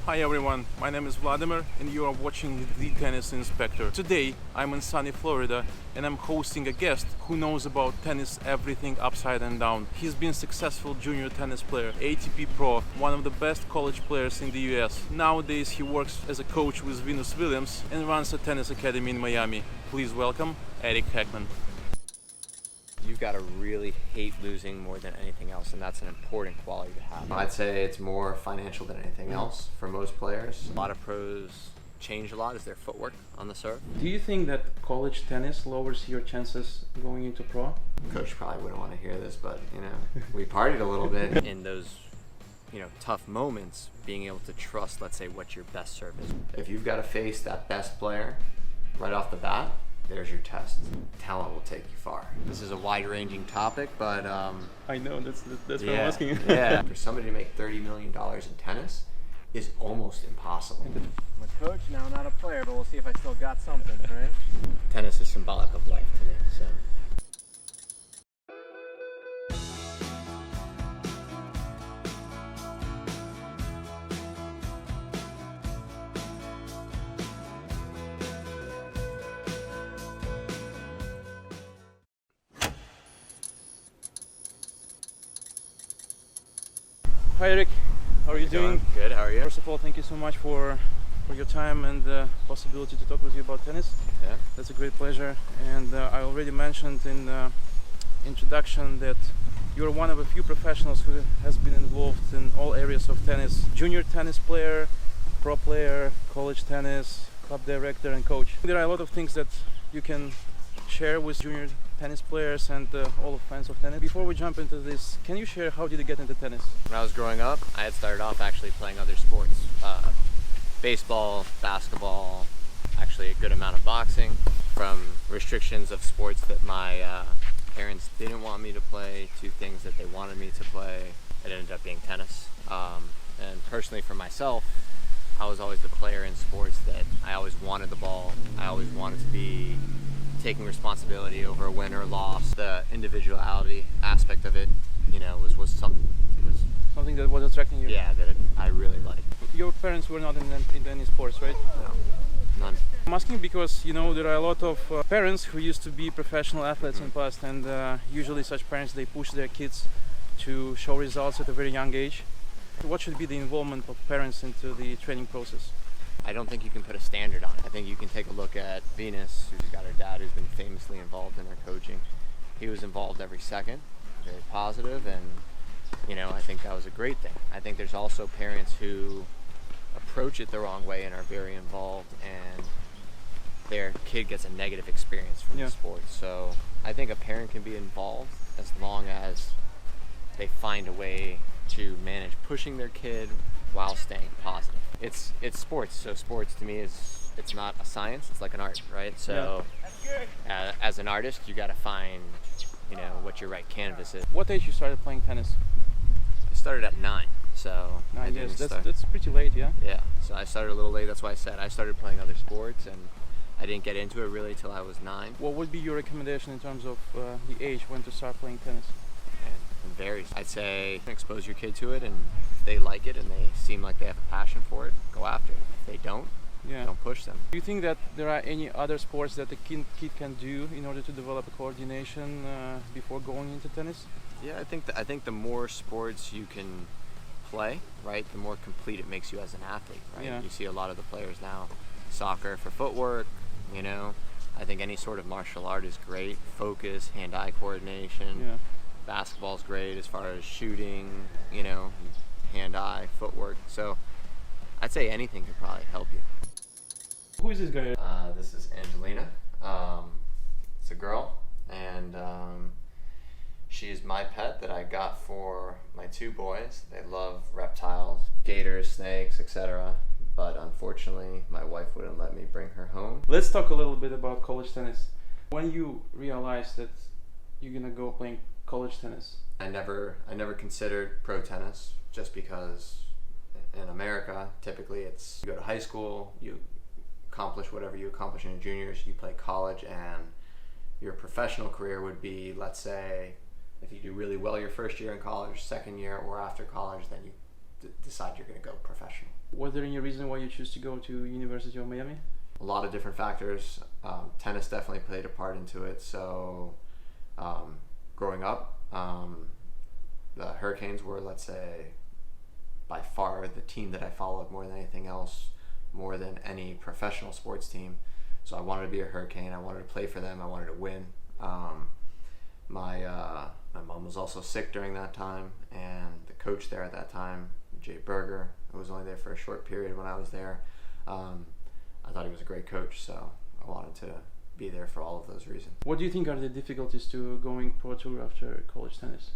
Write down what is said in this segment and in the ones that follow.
Hi everyone, my name is Vladimir and you are watching The Tennis Inspector. Today I'm in sunny Florida and I'm hosting a guest who knows about tennis everything upside and down. He's been a successful junior tennis player, ATP pro, one of the best college players in the US. Nowadays he works as a coach with Venus Williams and runs a tennis academy in Miami. Please welcome Eric Hechtman. You've got to really hate losing more than anything else, and that's an important quality to have. I'd say it's more financial than anything else for most players. A lot of pros change a lot is their footwork on the serve. Do you think that college tennis lowers your chances going into pro? Coach probably wouldn't want to hear this, but we partied a little bit. In those tough moments, being able to trust, let's say, what your best serve is. If you've got to face that best player right off the bat, there's your test. Talent will take you far. This is a wide-ranging topic, but I know, that's what I'm asking. Yeah. For somebody to make $30 million in tennis is almost impossible. I'm a coach now, not a player, but we'll see if I still got something, right? Tennis is symbolic of life to me, so. Hi Eric, how are you doing? Good, how are you? First of all, thank you so much for your time and the possibility to talk with you about tennis. Yeah. That's a great pleasure. And I already mentioned in the introduction that you're one of a few professionals who has been involved in all areas of tennis. Junior tennis player, pro player, college tennis, club director and coach. There are a lot of things that you can share with junior tennis players and all of fans of tennis. Before we jump into this, can you share how did you get into tennis? When I was growing up, I had started off actually playing other sports. Baseball, basketball, actually a good amount of boxing. From restrictions of sports that my parents didn't want me to play to things that they wanted me to play, it ended up being tennis. And personally for myself, I was always the player in sports that I always wanted the ball. I always wanted to be taking responsibility over a win or loss. The individuality aspect of it, was Something that was attracting you? Yeah, that I really liked. Your parents were not in any sports, right? No, none. I'm asking because there are a lot of parents who used to be professional athletes in the past, and usually such parents, they push their kids to show results at a very young age. What should be the involvement of parents into the training process? I don't think you can put a standard on it. I think you can take a look at Venus, who's got her dad who's been famously involved in her coaching. He was involved every second, very positive, and I think that was a great thing. I think there's also parents who approach it the wrong way and are very involved, and their kid gets a negative experience from the sport. So I think a parent can be involved as long as they find a way to manage pushing their kid while staying positive. It's sports, so sports to me it's not a science, it's like an art, right? So as an artist, you got to find what your right canvas is. What age you started playing tennis? I started at 9, so 9 years. That's pretty late, yeah. Yeah, so I started a little late. That's why I said I started playing other sports, and I didn't get into it really till I was 9. What would be your recommendation in terms of the age when to start playing tennis? It varies. I'd say expose your kid to it, and if they like it and they seem like they have a passion for it, go after it. If they don't push them. Do you think that there are any other sports that the kid can do in order to develop a coordination before going into tennis? Yeah, I think the more sports you can play, right, the more complete it makes you as an athlete, right? Yeah. You see a lot of the players now, soccer for footwork, I think any sort of martial art is great. Focus, hand-eye coordination. Yeah. Basketball's great as far as shooting, hand-eye, footwork. So I'd say anything could probably help you. Who is this guy? This is Angelina. It's a girl, and she's my pet that I got for my 2 boys. They love reptiles, gators, snakes, etc. But unfortunately, my wife wouldn't let me bring her home. Let's talk a little bit about college tennis. When you realized that you're gonna go playing college tennis? I never considered pro tennis, just because in America, typically it's you go to high school, you accomplish whatever you accomplish in your juniors, you play college, and your professional career would be, let's say, if you do really well your first year in college, second year, or after college, then you decide you're going to go professional. Was there any reason why you choose to go to University of Miami? A lot of different factors. Tennis definitely played a part into it. So growing up, the Hurricanes were, let's say, by far the team that I followed more than anything else, more than any professional sports team. So I wanted to be a Hurricane. I wanted to play for them. I wanted to win. My mom was also sick during that time, and the coach there at that time, Jay Berger, who was only there for a short period when I was there, I thought he was a great coach, so I wanted to be there for all of those reasons. What do you think are the difficulties to going pro tour after college tennis?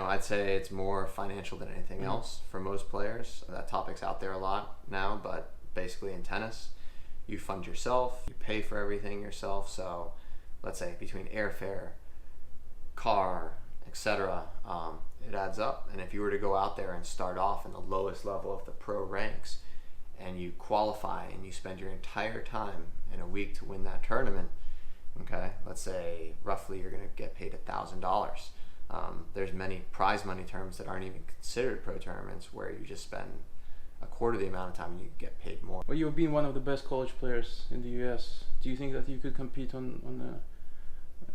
I'd say it's more financial than anything else for most players. That topic's out there a lot now, but basically in tennis, you fund yourself, you pay for everything yourself. So let's say between airfare, car, etc., it adds up. And if you were to go out there and start off in the lowest level of the pro ranks, and you qualify and you spend your entire time in a week to win that tournament, okay, let's say roughly you're going to get paid $1,000. There's many prize money tournaments that aren't even considered pro tournaments where you just spend a quarter of the amount of time and you get paid more. Well, you've been one of the best college players in the US. Do you think that you could compete on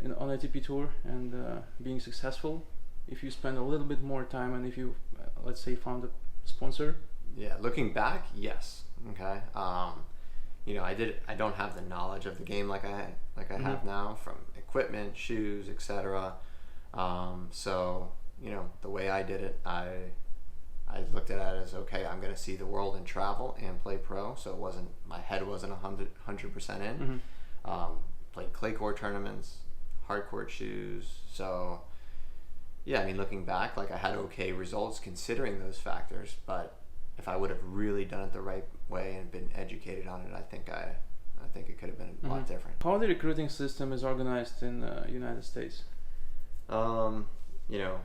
ATP tour and being successful if you spend a little bit more time and if you, let's say, found a sponsor? Yeah, looking back, yes. Okay. I don't have the knowledge of the game like I have now, from equipment, shoes, etc. So the way I did it, I looked at it as, okay, I'm going to see the world and travel and play pro. So my head wasn't 100% in. Played clay court tournaments, hard court shoes. So yeah, looking back, I had okay results considering those factors, but if I would have really done it the right way and been educated on it, I think it could have been a lot different. How the recruiting system is organized in the United States?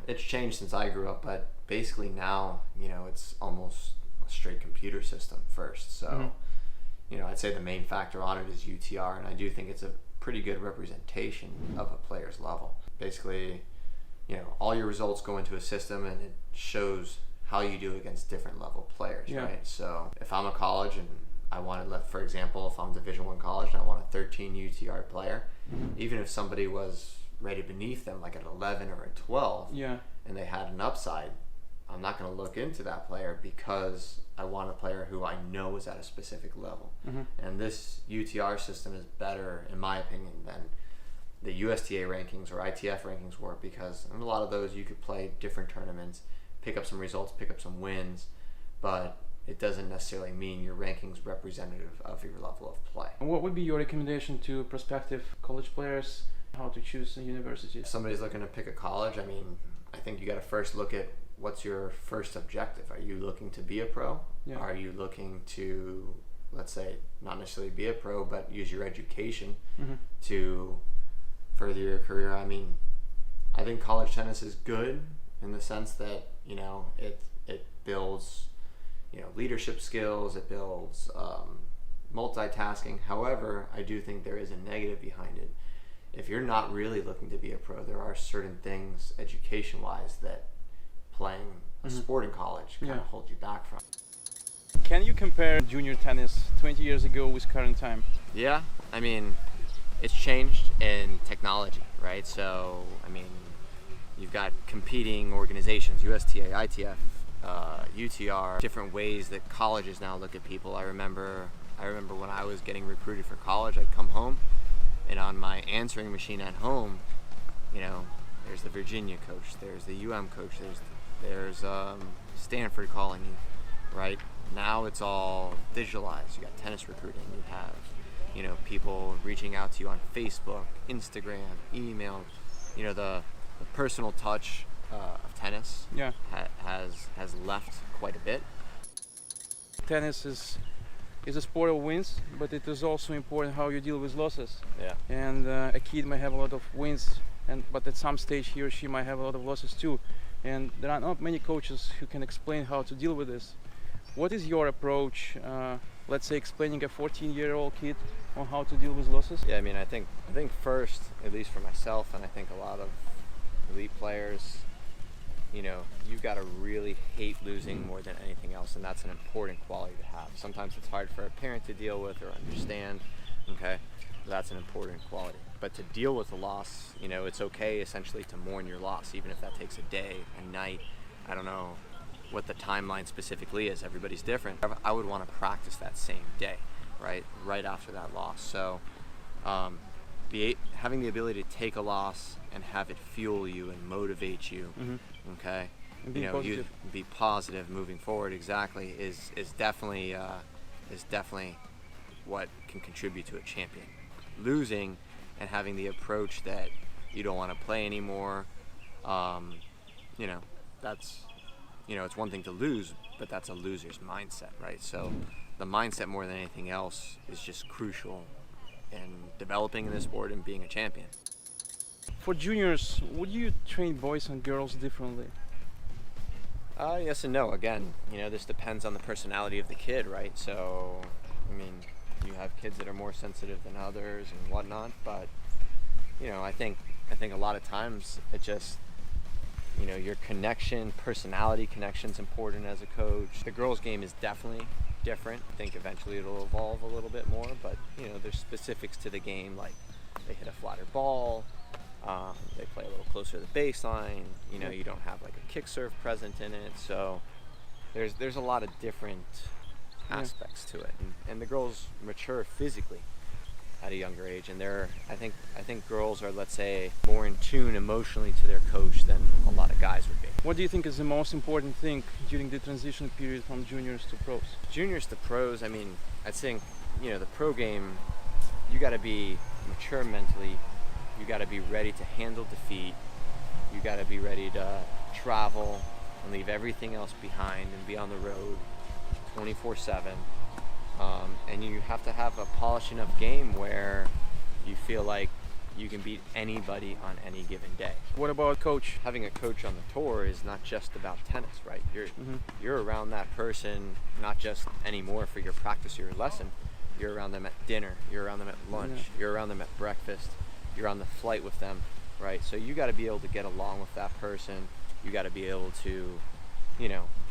It's changed since I grew up, but basically now, it's almost a straight computer system first. So, I'd say the main factor on it is UTR, and I do think it's a pretty good representation of a player's level. Basically, all your results go into a system and it shows how you do against different level players, right? So if I'm a college and I want to, for example, if I'm Division I college and I want a 13 UTR player, even if somebody was rated beneath them, like at 11 or at 12, and they had an upside, I'm not going to look into that player because I want a player who I know is at a specific level. And this UTR system is better, in my opinion, than the USTA rankings or ITF rankings were, because in a lot of those you could play different tournaments, pick up some results, pick up some wins, but it doesn't necessarily mean your ranking's representative of your level of play. What would be your recommendation to prospective college players, how to choose a university? If somebody's looking to pick a college, I think you got to first look at what's your first objective. Are you looking to be a pro? Are you looking to, let's say, not necessarily be a pro, but use your education to further your career? I think college tennis is good in the sense that, it builds, leadership skills, it builds multitasking. However, I do think there is a negative behind it. If you're not really looking to be a pro, there are certain things education-wise that playing a sport in college kind of holds you back from. Can you compare junior tennis 20 years ago with current time? Yeah, it's changed in technology, right? So, you've got competing organizations, USTA, ITF, UTR, different ways that colleges now look at people. I remember when I was getting recruited for college, I'd come home, and on my answering machine at home, there's the Virginia coach, there's the coach, there's Stanford calling you, right? Now it's all digitalized. You got tennis recruiting, you have, people reaching out to you on Facebook, Instagram, email. The personal touch of tennis has left quite a bit. Tennis is a sport of wins, but it is also important how you deal with losses. And a kid may have a lot of wins, but at some stage he or she might have a lot of losses too. And there are not many coaches who can explain how to deal with this. What is your approach, let's say, explaining a 14-year-old kid on how to deal with losses? Yeah, I think first, at least for myself, and I think a lot of elite players, you've got to really hate losing more than anything else, and that's an important quality to have. Sometimes it's hard for a parent to deal with or understand, okay? That's an important quality. But to deal with a loss, it's okay essentially to mourn your loss, even if that takes a day, a night. I don't know what the timeline specifically is. Everybody's different. I would want to practice that same day, right after that loss. So having the ability to take a loss and have it fuel you and motivate you, okay? And be positive. You be positive moving forward, exactly, is definitely what can contribute to a champion. Losing and having the approach that you don't want to play anymore, that's, it's one thing to lose, but that's a loser's mindset, right? So the mindset more than anything else is just crucial in developing in this sport and being a champion. For juniors, would you train boys and girls differently? Yes and no. Again, this depends on the personality of the kid, right? So, you have kids that are more sensitive than others and whatnot, but I think a lot of times it just, your personality connection's important as a coach. The girls' game is definitely different. I think eventually it'll evolve a little bit more, but there's specifics to the game, like they hit a flatter ball, they play a little closer to the baseline, you don't have like a kick serve present in it, so there's a lot of different aspects to it, and the girls mature physically at a younger age, and I think girls are, let's say, more in tune emotionally to their coach than a lot of guys would be. What do you think is the most important thing during the transition period from juniors to pros? Juniors to pros, I think, the pro game, you got to be mature mentally, you got to be ready to handle defeat, you got to be ready to travel and leave everything else behind and be on the road 24/7. And you have to have a polished enough game where you feel like you can beat anybody on any given day. What about coach? Having a coach on the tour is not just about tennis, right? You're around that person not just anymore for your practice or your lesson. You're around them at dinner, you're around them at lunch, you're around them at breakfast, you're on the flight with them, right? So you got to be able to get along with that person. You got to be able to,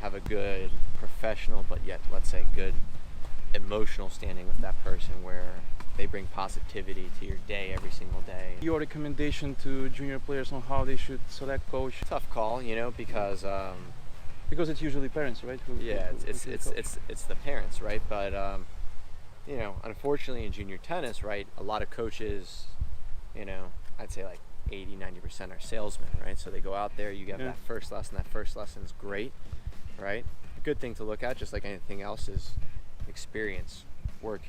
have a good professional, but yet, let's say, good emotional standing with that person where they bring positivity to your day every single day. Your recommendation to junior players on how they should select coach? Tough call, because it's usually parents, right? It's the parents, right? But unfortunately in junior tennis, right, a lot of coaches, I'd say like 80-90% are salesmen, right? So they go out there, you get that first lesson's great, right? A good thing to look at, just like anything else, is experience, work,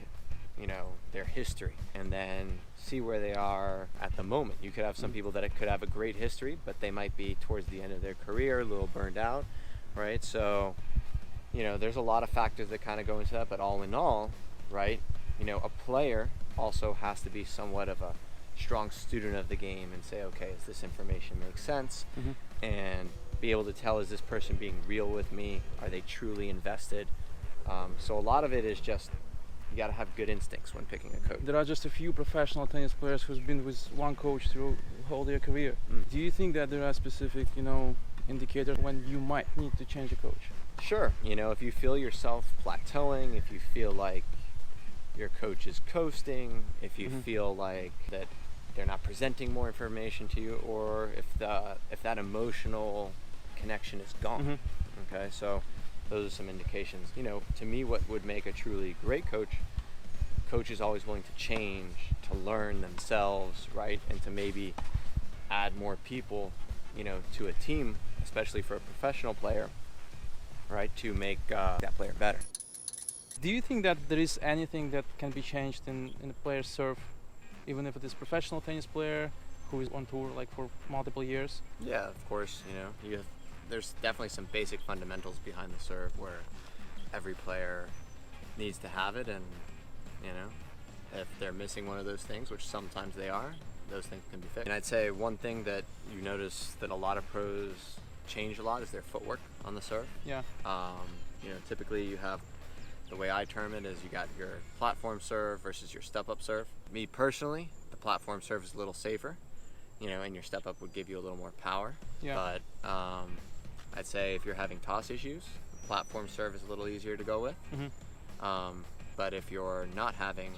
their history, and then see where they are at the moment. You could have some people that could have a great history, but they might be towards the end of their career, a little burned out, right? So, there's a lot of factors that kind of go into that, but all in all, right, a player also has to be somewhat of a strong student of the game and say, okay, does this information make sense? And be able to tell, is this person being real with me? Are they truly invested? So a lot of it is just, you got to have good instincts when picking a coach. There are just a few professional tennis players who's been with one coach through whole their career. Do you think that there are specific, indicators when you might need to change a coach? Sure. If you feel yourself plateauing, if you feel like your coach is coasting, if you feel like that they're not presenting more information to you, or if that emotional connection is gone. Okay, so those are some indications. To me, what would make a truly great coach is always willing to change, to learn themselves, right? And to maybe add more people, to a team, especially for a professional player, right? To make that player better. Do you think that there is anything that can be changed in a player's serve, even if it is professional tennis player who is on tour like for multiple years? Yeah, of course. There's definitely some basic fundamentals behind the serve where every player needs to have it, and if they're missing one of those things, which sometimes they are, those things can be fixed. And I'd say one thing that you notice that a lot of pros change a lot is their footwork on the serve. Yeah. Typically you have, the way I term it is, you got your platform serve versus your step-up serve. Me personally, the platform serve is a little safer, and your step-up would give you a little more power. Yeah. But I'd say if you're having toss issues, platform serve is a little easier to go with. But if you're not having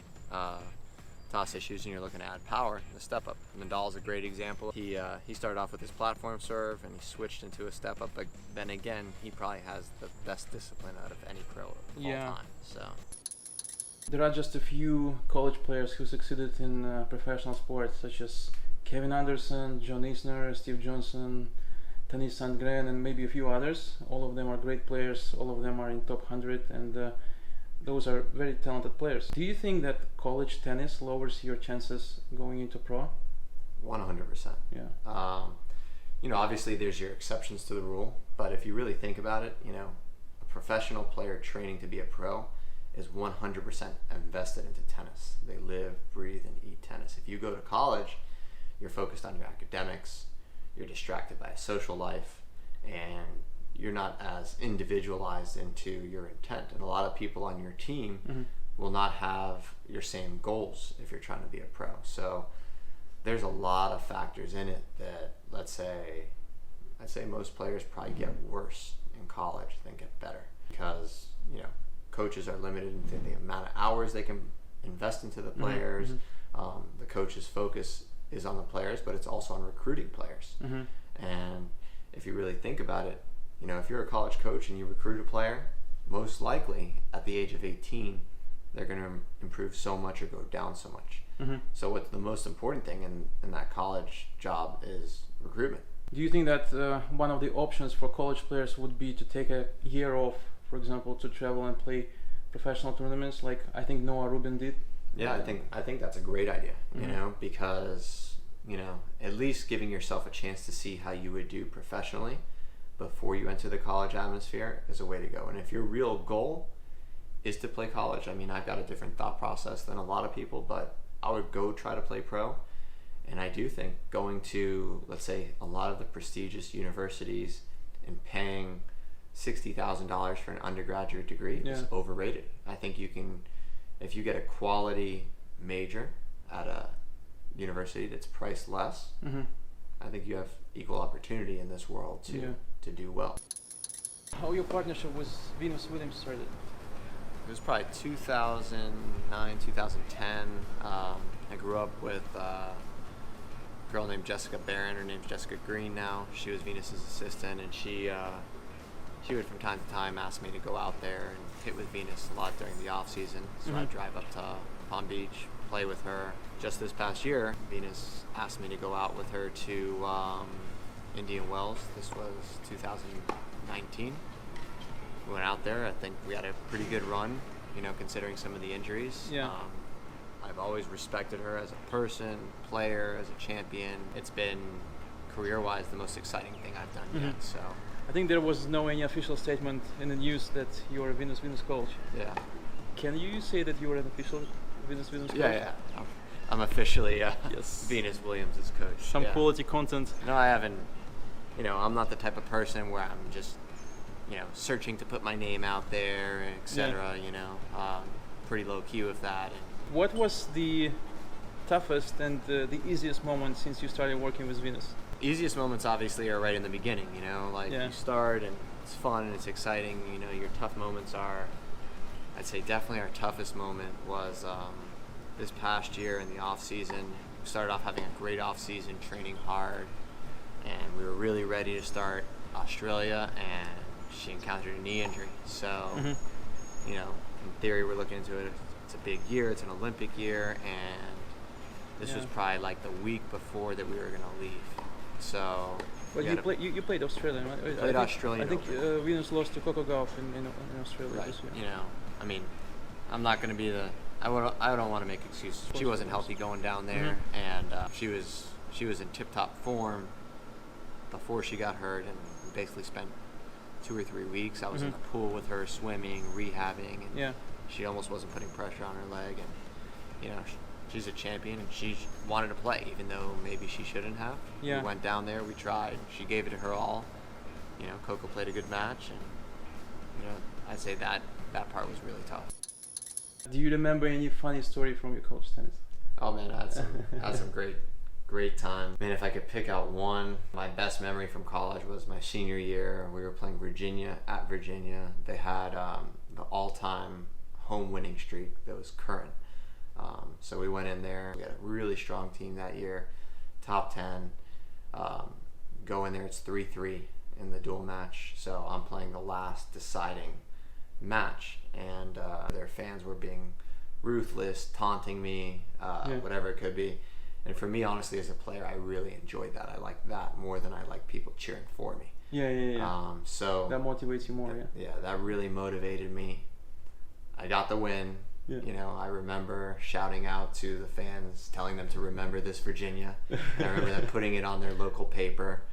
toss issues and you're looking to add power, the step up. Nadal's a great example. He started off with his platform serve and he switched into a step up, but then again, he probably has the best discipline out of any pro of all time. So there are just a few college players who succeeded in professional sports, such as Kevin Anderson, John Isner, Steve Johnson, Tennis Sandgren, and maybe a few others. All of them are great players. All of them are in top 100, and those are very talented players. Do you think that college tennis lowers your chances going into pro? 100%. Yeah. Obviously there's your exceptions to the rule, but if you really think about it, a professional player training to be a pro is 100% invested into tennis. They live, breathe, and eat tennis. If you go to college, you're focused on your academics, you're distracted by a social life, and you're not as individualized into your intent. And a lot of people on your team will not have your same goals if you're trying to be a pro. So there's a lot of factors in it that, I'd say most players probably get worse in college than get better, because coaches are limited in the amount of hours they can invest into the players. The coach's focus is on the players, but it's also on recruiting players. And if you really think about it, if you're a college coach and you recruit a player, most likely at the age of 18, they're going to improve so much or go down so much. So what's the most important thing in that college job is recruitment. Do you think that one of the options for college players would be to take a year off, for example, to travel and play professional tournaments, like I think Noah Rubin did? Yeah, I think that's a great idea, because, at least giving yourself a chance to see how you would do professionally before you enter the college atmosphere is a way to go. And if your real goal is to play college, I've got a different thought process than a lot of people, but I would go try to play pro. And I do think going to, let's say, a lot of the prestigious universities and paying $60,000 for an undergraduate degree is overrated. I think you can, if you get a quality major at a university that's priced less, I think you have equal opportunity in this world to do well. How your partnership with Venus Williams started? It was probably 2009, 2010. I grew up with a girl named Jessica Barron. Her name's Jessica Green now. She was Venus's assistant, and she would from time to time ask me to go out there and hit with Venus a lot during the off season. So I'd drive up to Palm Beach, play with her. Just this past year, Venus asked me to go out with her to Indian Wells. This was 2019. We went out there. I think we had a pretty good run, considering some of the injuries. I've always respected her as a person, player, as a champion. It's been, career-wise, the most exciting thing I've done yet. So I think there was no any official statement in the news that you are a Venus Williams coach. Yeah. Can you say that you are an official Venus Williams coach? Yeah. I'm officially Venus Williams' coach. Some quality content. No, I haven't. I'm not the type of person where I'm just, searching to put my name out there, etc. Pretty low key with that. What was the toughest and the easiest moment since you started working with Venus? Easiest moments obviously are right in the beginning, you start and it's fun and it's exciting. Your tough moments are, I'd say definitely our toughest moment was this past year in the off season. We started off having a great off season, training hard, and we were really ready to start Australia, and she encountered a knee injury. So, in theory we're looking into it. It's a big year, it's an Olympic year, and this was probably like the week before that we were going to leave. So, but you played Australia, right? Played Australian. I think Venus lost to Coco Gauff in Australia this year. I'm not going to be I don't want to make excuses. She wasn't healthy going down there, and she was in tip-top form before she got hurt, and we basically spent 2 or 3 weeks. I was in the pool with her, swimming, rehabbing, and she almost wasn't putting pressure on her leg. And she's a champion, and she wanted to play, even though maybe she shouldn't have. We went down there, we tried, she gave it to her all. Coco played a good match, and I'd say that part was really tough. Do you remember any funny story from your college tennis? Oh man, I had some great Great time. Man, if I could pick out one, my best memory from college was my senior year. We were playing Virginia at Virginia. They had the all-time home winning streak that was current. So we went in there. We had a really strong team that year, top 10. Go in there, it's 3-3 in the dual match. So I'm playing the last deciding match, and their fans were being ruthless, taunting me, whatever it could be. And for me, honestly, as a player, I really enjoyed that. I liked that more than I liked people cheering for me. So that motivates you more. That really motivated me. I got the win. You know, I remember shouting out to the fans, telling them to remember this Virginia. And I remember them putting it on their local paper.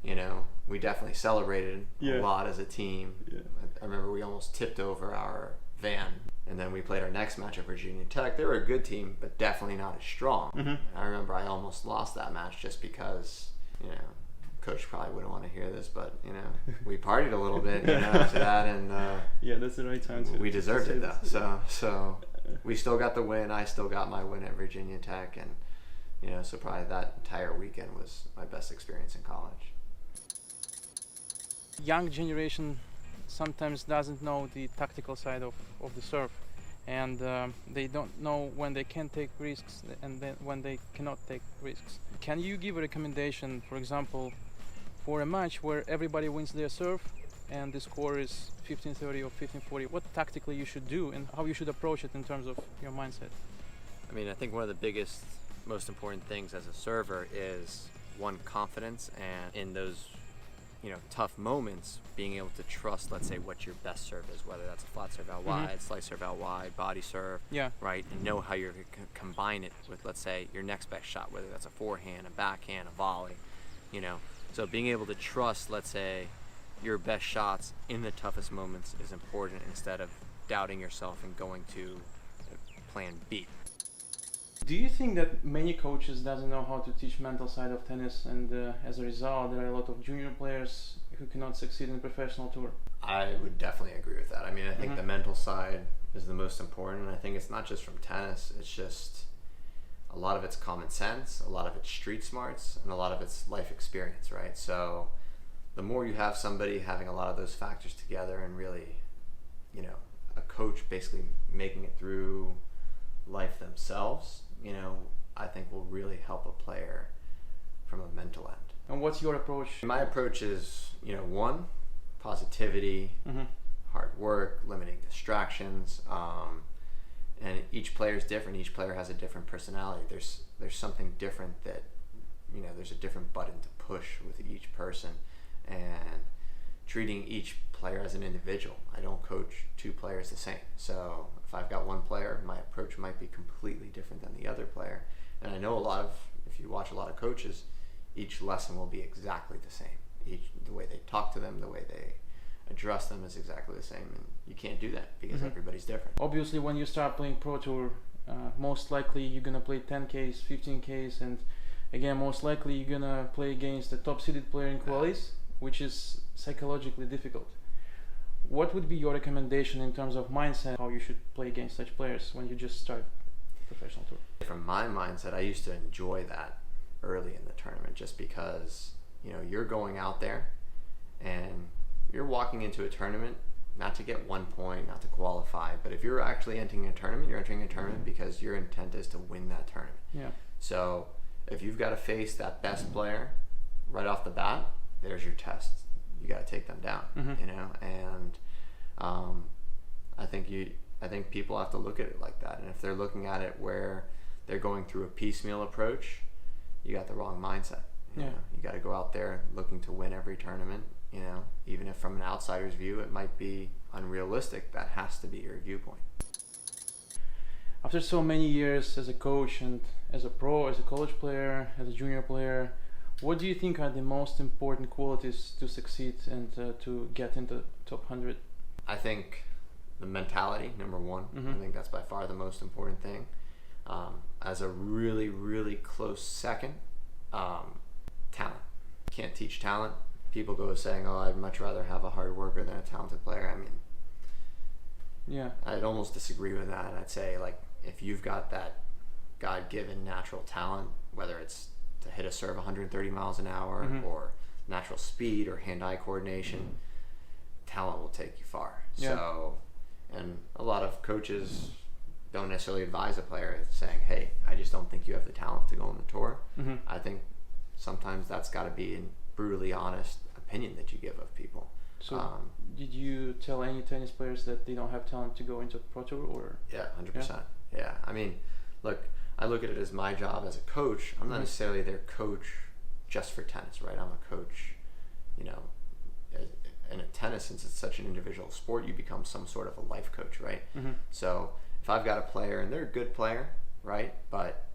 You know, we definitely celebrated a lot as a team. I remember we almost tipped over our van. And then we played our next match at Virginia Tech. They were a good team, but definitely not as strong. And I remember I almost lost that match just because, you know, coach probably wouldn't want to hear this, but, you know, we partied a little bit, you know, after that. And that's the right time to we deserved it, though. This. So we still got the win. I still got my win at Virginia Tech. And, you know, so probably that entire weekend was my best experience in college. Young generation sometimes doesn't know the tactical side of the serve, and they don't know when they can take risks and then when they cannot take risks. Can you give a recommendation, for example, for a match where everybody wins their serve and the score is 15-30 or 15-40, what tactically you should do and how you should approach it in terms of your mindset? I mean, I think one of the biggest, most important things as a server is, one, confidence, and in those, you know, tough moments, being able to trust, let's say, what your best serve is, whether that's a flat serve out wide, slice serve out wide, body serve, right, and know how you're going to combine it with, let's say, your next best shot, whether that's a forehand, a backhand, a volley, you know. So being able to trust, let's say, your best shots in the toughest moments is important, instead of doubting yourself and going to plan B. Do you think that many coaches doesn't know how to teach mental side of tennis, and as a result there are a lot of junior players who cannot succeed in professional tour? I would definitely agree with that. I mean, I think the mental side is the most important, and I think it's not just from tennis, it's just a lot of it's common sense, a lot of it's street smarts, and a lot of it's life experience, right? So the more you have somebody having a lot of those factors together and really, you know, a coach basically making it through life themselves, you know, I think will really help a player from a mental end. And what's your approach? My approach is, you know, one, positivity, hard work, limiting distractions, and each player is different. Each player has a different personality. There's something different that, you know, there's a different button to push with each person, and treating each player as an individual. I don't coach two players the same. So if I've got one player, my approach might be completely different than the other player. And I know if you watch a lot of coaches, each lesson will be exactly the same. The way they talk to them, the way they address them is exactly the same. And you can't do that because everybody's different. Obviously, when you start playing Pro Tour, most likely you're going to play 10Ks, 15Ks, and again, most likely you're going to play against a top-seeded player in qualies, which is psychologically difficult. What would be your recommendation in terms of mindset, how you should play against such players when you just start professional tour? From my mindset, I used to enjoy that early in the tournament, just because, you know, you're going out there and you're walking into a tournament not to get 1 point, not to qualify, but if you're actually entering a tournament, you're entering a tournament because your intent is to win that tournament. So if you've got to face that best player right off the bat, there's your test. You got to take them down, you know, and I think people have to look at it like that. And if they're looking at it where they're going through a piecemeal approach, you got the wrong mindset. You know? You got to go out there looking to win every tournament. You know, even if from an outsider's view it might be unrealistic, that has to be your viewpoint. After so many years as a coach and as a pro, as a college player, as a junior player, what do you think are the most important qualities to succeed and to get into top 100? I think the mentality, number one. I think that's by far the most important thing. As a really, really close second, talent. Can't teach talent. People go saying, oh, I'd much rather have a hard worker than a talented player. I mean, I'd almost disagree with that. I'd say, like, if you've got that God-given natural talent, whether it's to hit a serve 130 miles an hour or natural speed or hand-eye coordination, talent will take you far. Yeah. So, and a lot of coaches don't necessarily advise a player saying, hey, I just don't think you have the talent to go on the tour. I think sometimes that's got to be a brutally honest opinion that you give of people. So did you tell any tennis players that they don't have talent to go into the Pro Tour? Or? Yeah, 100%. Yeah. I mean, look, I look at it as my job as a coach. I'm not necessarily their coach just for tennis, right? I'm a coach, you know, in a tennis, since it's such an individual sport, you become some sort of a life coach, right? So if I've got a player and they're a good player, right? But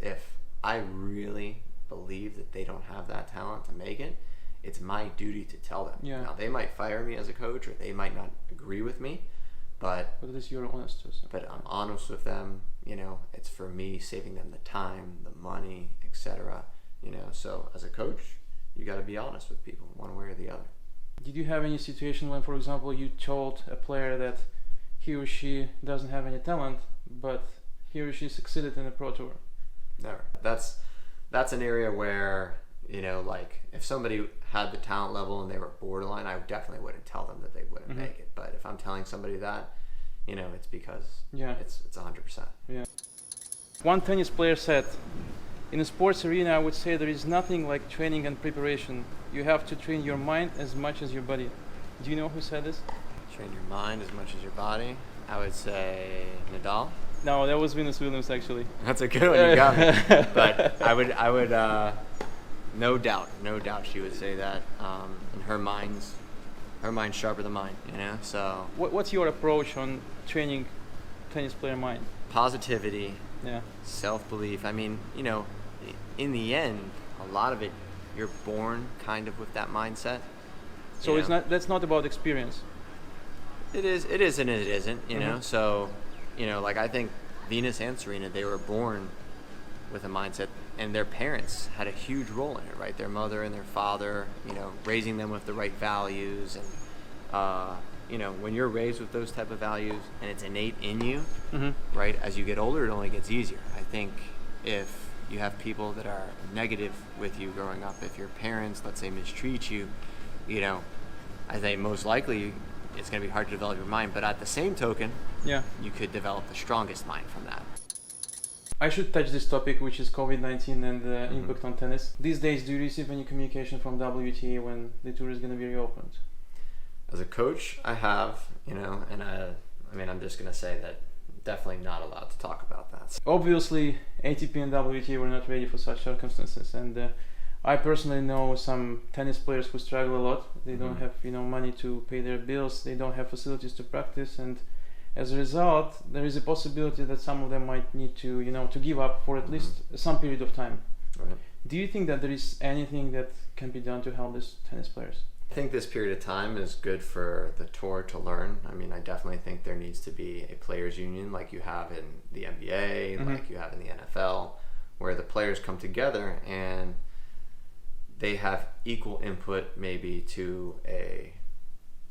if I really believe that they don't have that talent to make it, it's my duty to tell them. Yeah. Now, they might fire me as a coach or they might not agree with me, but at least you're honest with them. But I'm honest with them, you know, it's for me saving them the time, the money, etc. You know, so as a coach, you got to be honest with people one way or the other. Did you have any situation when, for example, you told a player that he or she doesn't have any talent, but he or she succeeded in the Pro Tour? Never. That's an area where, you know, like if somebody had the talent level and they were borderline, I definitely wouldn't tell them that they wouldn't make it. But if I'm telling somebody that, you know, it's because it's 100%. Yeah. One tennis player said, in a sports arena, I would say there is nothing like training and preparation. You have to train your mind as much as your body. Do you know who said this? Train your mind as much as your body. I would say Nadal. No, that was Venus Williams, actually. That's a good one, you got me. But I would, no doubt she would say that. And her mind's sharper than mine, you know, so. What's your approach on training tennis player mind? Positivity, Yeah. self-belief. I mean, you know, in the end, a lot of it, you're born kind of with that mindset. So it's not, that's not about experience. It is and it isn't, you know, so, you know, like I think Venus and Serena, they were born with a mindset, and their parents had a huge role in it, right? Their mother and their father, you know, raising them with the right values. And, you know, when you're raised with those type of values and it's innate in you, right, as you get older, it only gets easier. I think if you have people that are negative with you growing up, if your parents, let's say, mistreat you, you know, I think most likely it's going to be hard to develop your mind. But at the same token, you could develop the strongest mind from that. I should touch this topic, which is COVID-19 and the impact on tennis. These days, do you receive any communication from WTA when the tour is going to be reopened? As a coach, I have, you know, and I mean, I'm just going to say that I'm definitely not allowed to talk about that. Obviously, ATP and WTA were not ready for such circumstances, and I personally know some tennis players who struggle a lot. They don't have, you know, money to pay their bills. They don't have facilities to practice, and as a result, there is a possibility that some of them might need to, you know, to give up for at least some period of time. Right. Do you think that there is anything that can be done to help these tennis players? I think this period of time is good for the tour to learn. I mean, I definitely think there needs to be a players' union like you have in the NBA, like you have in the NFL, where the players come together and they have equal input maybe to a,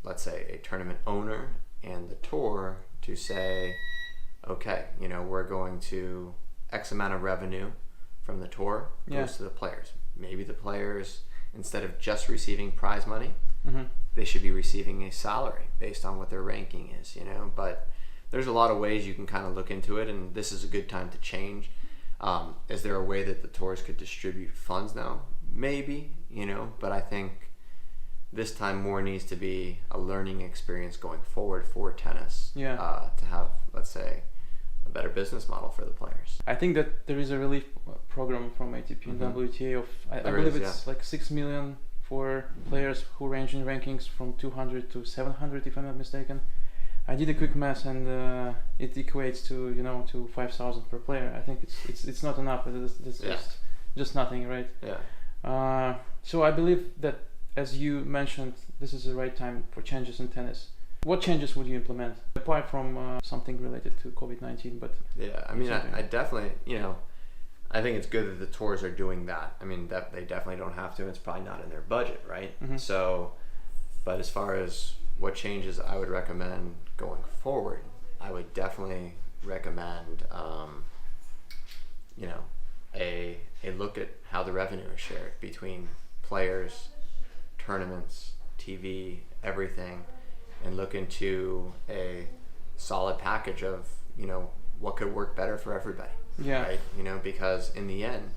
let's say, a tournament owner and the tour to say, okay, you know, we're going to X amount of revenue from the tour goes to the players. Maybe the players, instead of just receiving prize money, they should be receiving a salary based on what their ranking is, you know. But there's a lot of ways you can kind of look into it, and this is a good time to change. Is there a way that the tours could distribute funds now? Maybe, you know, but I think this time more needs to be a learning experience going forward for tennis to have, let's say, a better business model for the players. I think that there is a relief program from ATP and WTA of, I believe it's like 6 million for players who range in rankings from 200 to 700, if I'm not mistaken. I did a quick math, and it equates to, you know, to 5,000 per player. I think it's not enough. It's just nothing, right? Yeah. So I believe that, as you mentioned, this is the right time for changes in tennis. What changes would you implement apart from something related to COVID-19? But yeah, I mean, I definitely, you know, I think it's good that the tours are doing that. I mean, that they definitely don't have to. It's probably not in their budget, right? So, but as far as what changes I would recommend going forward, I would definitely recommend, you know, a look at how the revenue is shared between players, tournaments, TV, everything, and look into a solid package of, what could work better for everybody. Yeah. Right? Because in the end,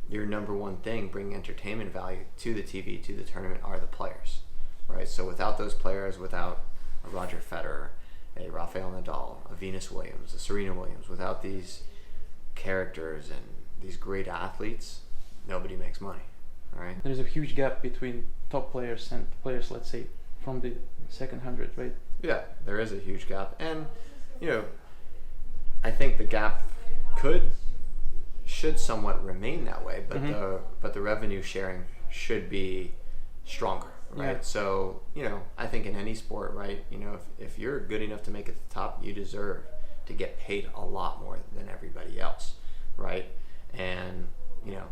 your number one thing bringing entertainment value to the TV, to the tournament, are the players. Right? So without those players, without a Roger Federer, a Rafael Nadal, a Venus Williams, a Serena Williams, without these characters and these great athletes, nobody makes money. Right? There's a huge gap between top players and players, let's say, from the second 100, right? Yeah, there is a huge gap. And, I think the gap should somewhat remain that way, but the revenue sharing should be stronger, right? Yeah. So, I think in any sport, right, if you're good enough to make it to the top, you deserve to get paid a lot more than everybody else, right? And,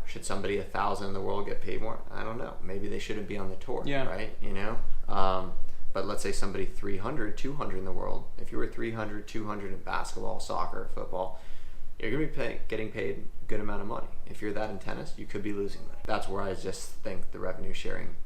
should somebody 1,000 in the world get paid more? I don't know. Maybe they shouldn't be on the tour, Yeah. right? But let's say somebody 300, 200 in the world. If you were 300, 200 in basketball, soccer, football, you're going to be getting paid a good amount of money. If you're that in tennis, you could be losing money. That's where I just think the revenue sharing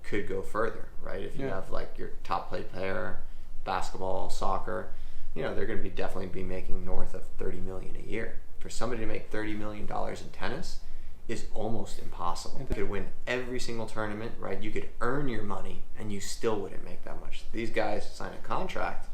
could go further, right? If you have like your top player, basketball, soccer, they're going to definitely be making north of $30 million a year. For somebody to make $30 million in tennis is almost impossible. You could win every single tournament, right? You could earn your money and you still wouldn't make that much. These guys sign a contract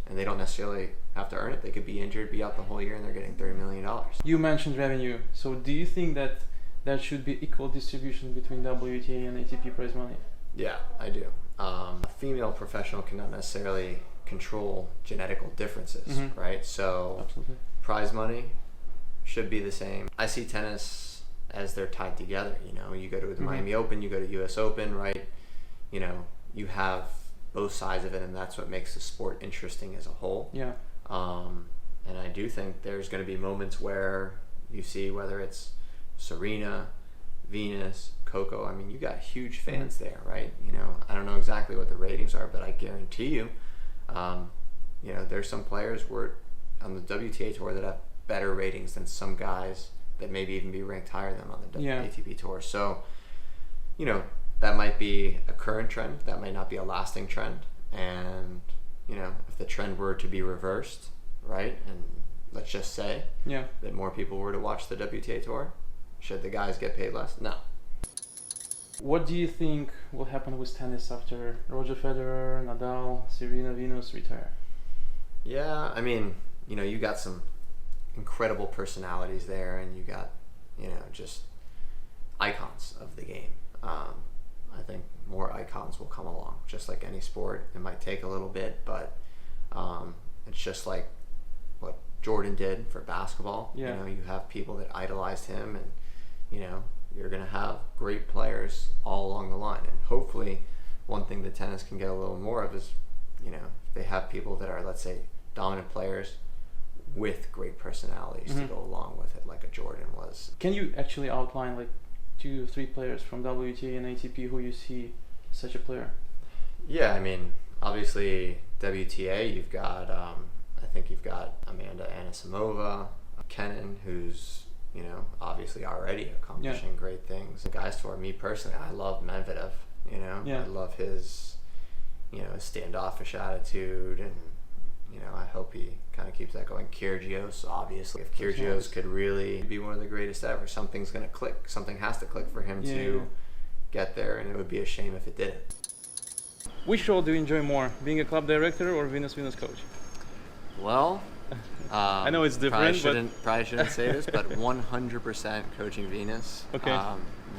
and they don't necessarily have to earn it. They could be injured, be out the whole year, and they're getting $30 million. You mentioned revenue. So do you think that there should be equal distribution between WTA and ATP prize money? Yeah, I do. A female professional cannot necessarily control genetical differences, right? So Absolutely. prize money should be the same. I see tennis as they're tied together. You go to the Miami Open, you go to US Open, right? You have both sides of it, and that's what makes the sport interesting as a whole. Yeah. And I do think there's going to be moments where you see, whether it's Serena, Venus, Coco, you got huge fans there, right? I don't know exactly what the ratings are, but I guarantee you, there's some players on the WTA tour that have better ratings than some guys that maybe even be ranked higher than on the ATP tour. So, that might be a current trend. That might not be a lasting trend. And, if the trend were to be reversed, right, and let's just say that more people were to watch the WTA tour, should the guys get paid less? No. What do you think will happen with tennis after Roger Federer, Nadal, Serena, Venus retire? Yeah, you got some incredible personalities there, and you got, just icons of the game. I think more icons will come along, just like any sport. It might take a little bit, but it's just like what Jordan did for basketball. Yeah. You have people that idolized him, and you're going to have great players all along the line. And hopefully one thing that tennis can get a little more of is, they have people that are, let's say, dominant players with great personalities to go along with it, like a Jordan was. Can you actually outline like 2 or 3 players from WTA and ATP who you see such a player? Yeah, obviously WTA, you've got, I think you've got Amanda Anisimova, Kenin, who's, obviously already accomplishing great things. The guys tour, me personally, I love Medvedev, I love his, his standoffish attitude, and, I hope he kind of keeps that going. Kyrgios, obviously. If Kyrgios could really be one of the greatest ever, something's going to click. Something has to click for him to get there, and it would be a shame if it didn't. Which role do you enjoy more, being a club director or Venus coach? Well, I know it's different, probably shouldn't say this, but 100% coaching Venus. Okay.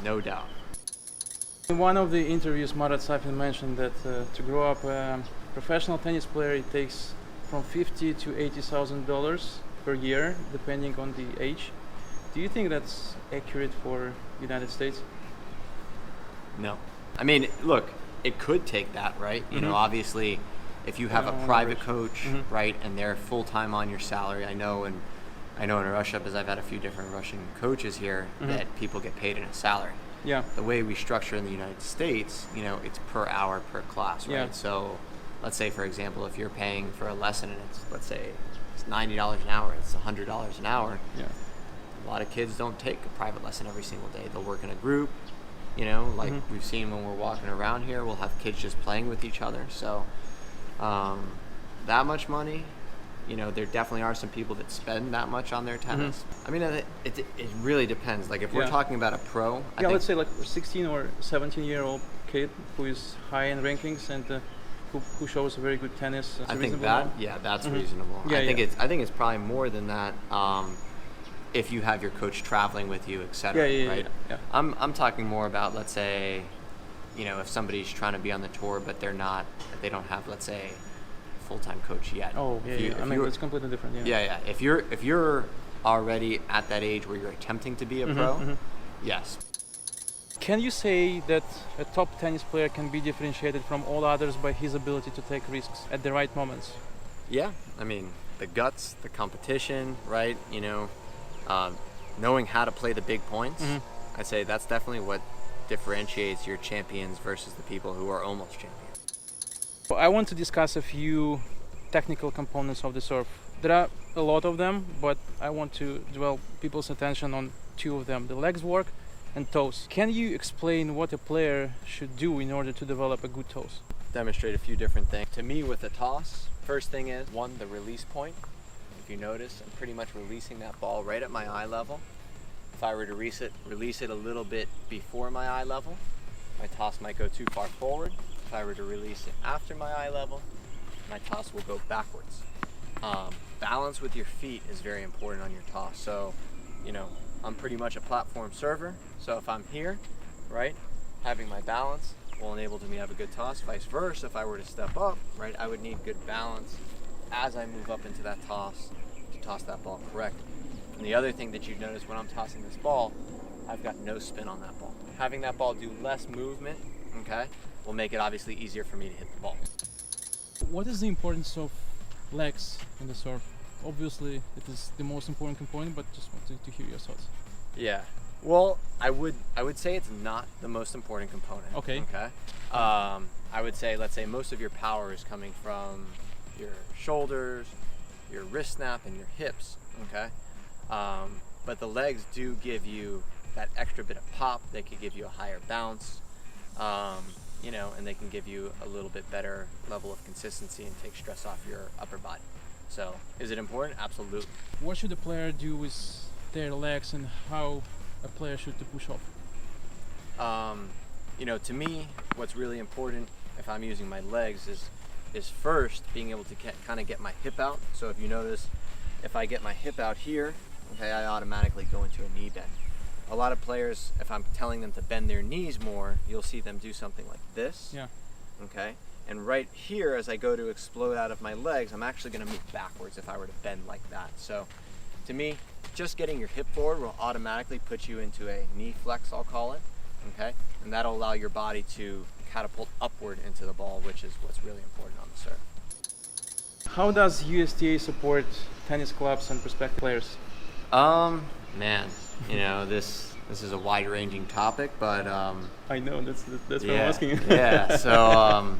No doubt. In one of the interviews, Marat Safin mentioned that to grow up a professional tennis player, it takes from $50,000 to $80,000 per year, depending on the age. Do you think that's accurate for United States? No. Look, it could take that, right? Obviously, if you have a private coach, right, and they're full-time on your salary, I know in Russia, because I've had a few different Russian coaches here, that people get paid in a salary. Yeah. The way we structure in the United States, it's per hour per class, right? Yeah. So let's say, for example, if you're paying for a lesson and let's say it's $90 an hour, it's $100 an hour. Yeah. A lot of kids don't take a private lesson every single day. They'll work in a group, you know, like we've seen when we're walking around here. We'll have kids just playing with each other. So that much money, you know, there definitely are some people that spend that much on their tennis. I mean, it really depends. Like if we're talking about a pro, I think, let's say like a 16 or 17-year-old kid who is high in rankings and who shows very good tennis. I think that, that's reasonable. Yeah, I think it's probably more than that. If you have your coach traveling with you, etc. Right? Yeah. I'm talking more about, let's say, you know, if somebody's trying to be on the tour but they don't have, let's say, a full-time coach yet. Oh, I mean, it's completely different. Yeah. If you're already at that age where you're attempting to be a pro, yes. Can you say that a top tennis player can be differentiated from all others by his ability to take risks at the right moments? Yeah, I mean, the guts, the competition, right? You know, knowing how to play the big points. I'd say that's definitely what differentiates your champions versus the people who are almost champions. Well, I want to discuss a few technical components of the serve. There are a lot of them, but I want to dwell people's attention on two of them: the legs work and toes. Can you explain what a player should do in order to develop a good toes? Demonstrate a few different things. To me, with a toss, first thing is, one, the release point. If you notice, I'm pretty much releasing that ball right at my eye level. If I were to release it a little bit before my eye level, my toss might go too far forward. If I were to release it after my eye level, my toss will go backwards. Balance with your feet is very important on your toss. So, you know, I'm pretty much a platform server. So if I'm here, right, having my balance will enable me to have a good toss. Vice versa, if I were to step up, right, I would need good balance as I move up into that toss to toss that ball correctly. And the other thing that you notice when I'm tossing this ball, I've got no spin on that ball. Having that ball do less movement, okay, will make it obviously easier for me to hit the ball. What is the importance of legs in the serve? Obviously, it is the most important component, but just wanted to hear your thoughts. Yeah. Well, I would say it's not the most important component. Okay. I would say, let's say most of your power is coming from your shoulders, your wrist snap, and your hips. Okay. But the legs do give you that extra bit of pop. They could give you a higher bounce. You know, and they can give you a little bit better level of consistency and take stress off your upper body. So, is it important? Absolutely. What should a player do with their legs, and how a player should to push off? You know, to me, what's really important if I'm using my legs is first being able to kind of get my hip out. So if you notice, if I get my hip out here, okay, I automatically go into a knee bend. A lot of players, if I'm telling them to bend their knees more, you'll see them do something like this. Yeah. Okay. And right here, as I go to explode out of my legs, I'm actually going to move backwards if I were to bend like that. So to me, just getting your hip forward will automatically put you into a knee flex, I'll call it. Okay. And that'll allow your body to catapult upward into the ball, which is what's really important on the serve. How does USTA support tennis clubs and prospective players? Man, you know, this is a wide-ranging topic, but I know that's what I'm asking. Yeah. So,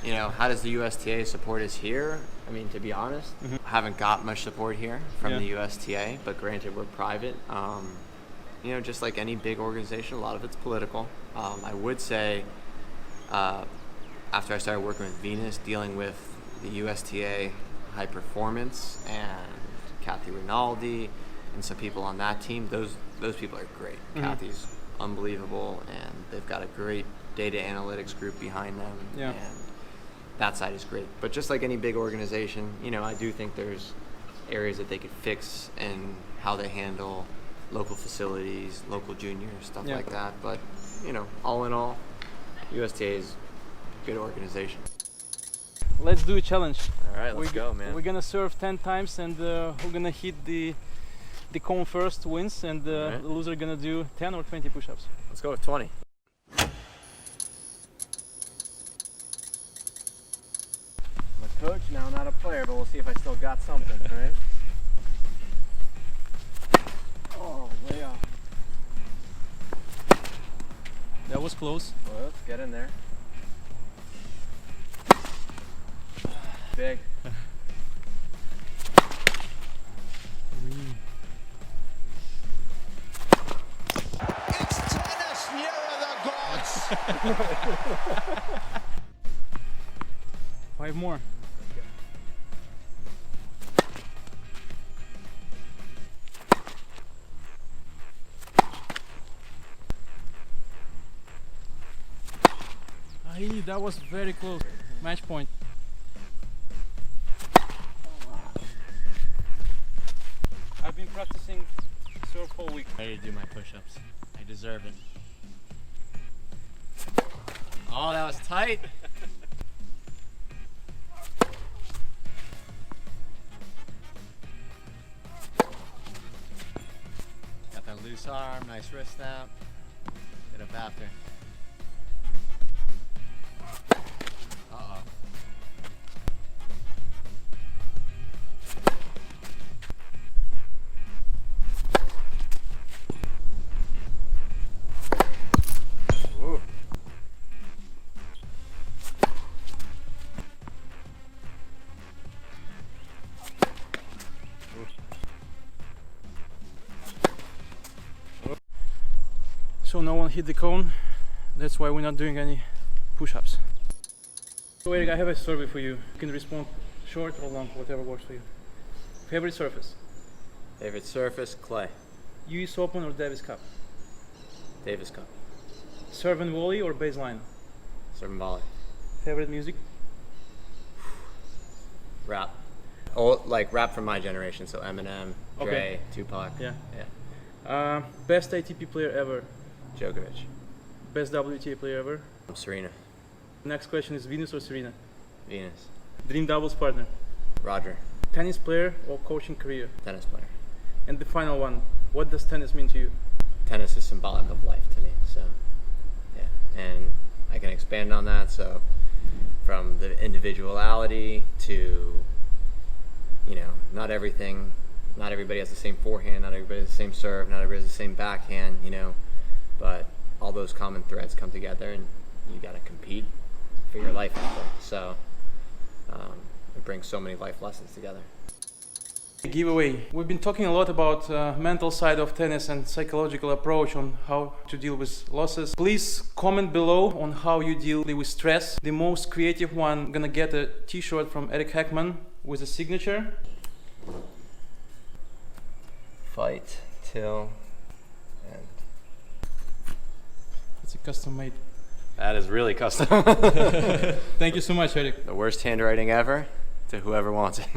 you know, how does the USTA support us here? I mean, to be honest, I haven't got much support here from the USTA, but granted, we're private. You know, just like any big organization, a lot of it's political. I would say, after I started working with Venus, dealing with the USTA High Performance and Kathy Rinaldi and some people on that team, those people are great. Kathy's unbelievable, and they've got a great data analytics group behind them. Yeah. And that side is great. But just like any big organization, you know, I do think there's areas that they could fix in how they handle local facilities, local juniors, stuff like that. But, you know, all in all, USTA is a good organization. Let's do a challenge. All right, let's go, man. We're gonna serve 10 times, and we're gonna hit the cone first wins, and the loser gonna do 10 or 20 push-ups. Let's go with 20. I'm a coach now, not a player, but we'll see if I still got something, right? Oh, way off. That was close. Well, let's get in there. Big. 5 more. Aye, that was very close. Match point. I've been practicing surf all week. Ready to do my push-ups. I deserve it. Oh, that was tight. Got that loose arm, nice wrist snap. Get up after. Uh-oh. Ooh. So no one hit the cone. That's why we're not doing any push-ups. So Eric, I have a survey for you. You can respond short or long, whatever works for you. Favorite surface? Favorite surface, clay. US Open or Davis Cup? Davis Cup. Serve and volley or baseline? Serve and volley. Favorite music? Rap. Oh, like rap from my generation, so Eminem, Dre, Okay. Tupac. Yeah. Yeah. Best ATP player ever? Djokovic. Best WTA player ever? Serena. Next question is Venus or Serena? Venus. Dream doubles partner? Roger. Tennis player or coaching career? Tennis player. And the final one, what does tennis mean to you? Tennis is symbolic of life to me, so yeah. And I can expand on that, so from the individuality to, you know, not everybody has the same forehand, not everybody has the same serve, not everybody has the same backhand, you know, but all those common threads come together and you got to compete for your life out there. So it brings so many life lessons together. Giveaway. We've been talking a lot about mental side of tennis and psychological approach on how to deal with losses. Please comment below on how you deal with stress. The most creative one gonna get a t-shirt from Eric Hechtman with a signature. Fight till end. It's a custom made. That is really custom. Thank you so much, Eric. The worst handwriting ever to whoever wants it.